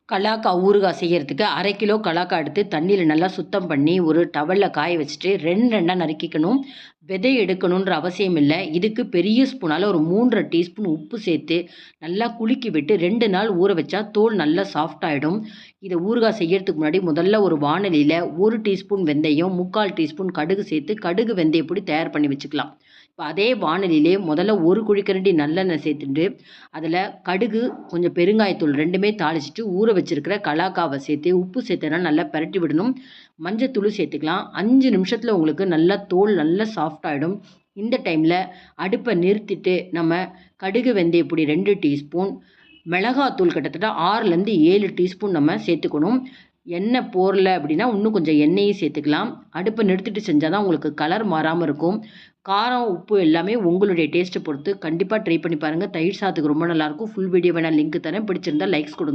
கலாக்கா ஊறுகாய் செய்யறதுக்கு 1/2 கிலோ கலாக்கா எடுத்து தண்ணியில் நல்லா சுத்தம் பண்ணி ஒரு டவலில் காய வச்சுட்டு 2 நறுக்கிக்கணும். விதை எடுக்கணுன்ற அவசியம் இல்லை. இதுக்கு பெரிய ஸ்பூனால் ஒரு 3 1/2 டீஸ்பூன் உப்பு சேர்த்து நல்லா குலுக்கி விட்டு 2 நாள் ஊற வச்சா தோல் நல்லா சாஃப்ட் ஆகிடும். இதை ஊறுகாய் செய்யறதுக்கு முன்னாடி முதல்ல ஒரு வாணலியில் 1 டீஸ்பூன் வெந்தயம், 3/4 டீஸ்பூன் கடுகு சேர்த்து கடுகு வெந்தய பொடி தயார் பண்ணி வச்சுக்கலாம். இப்போ அதே வாணலியிலே முதல்ல 1 குழிக்கரண்டி நல்லெண்ணெய் சேர்த்துட்டு அதில் கடுகு, கொஞ்சம் பெருங்காயத்தூள் 2மே தாளிச்சிட்டு ஊற வச்சிருக்கிற கலாக்காவை சேர்த்து உப்பு சேர்த்தனா நல்லா பிரட்டி விடணும். மஞ்சத்தூள் சேர்த்துக்கலாம். 5 நிமிஷத்தில் உங்களுக்கு நல்லா தோல் நல்லா சாஃப்ட் ஆகிடும். இந்த டைமில் அடுப்பை நிறுத்திட்டு நம்ம கடுகு வெந்தய பொடி 2 டீஸ்பூன், மிளகாத்தூள் கிட்டத்தட்ட 6லேருந்து 7 டீஸ்பூன் நம்ம சேர்த்துக்கணும். எண்ணெய் போடல அப்படின்னா இன்னும் கொஞ்சம் எண்ணெயும் சேர்த்துக்கலாம். அடுப்பை நிறுத்திட்டு செஞ்சால் தான் உங்களுக்கு கலர் மாறாமல் இருக்கும். காரம், உப்பு எல்லாமே உங்களுடைய டேஸ்ட்டை பொறுத்து கண்டிப்பாக ட்ரை பண்ணி பாருங்கள். தயிர் சாதத்துக்கு ரொம்ப நல்லாயிருக்கும். ஃபுல் வீடியோ வேணால் லிங்க் தரேன். பிடிச்சிருந்தா லைக்ஸ் கொடுங்க.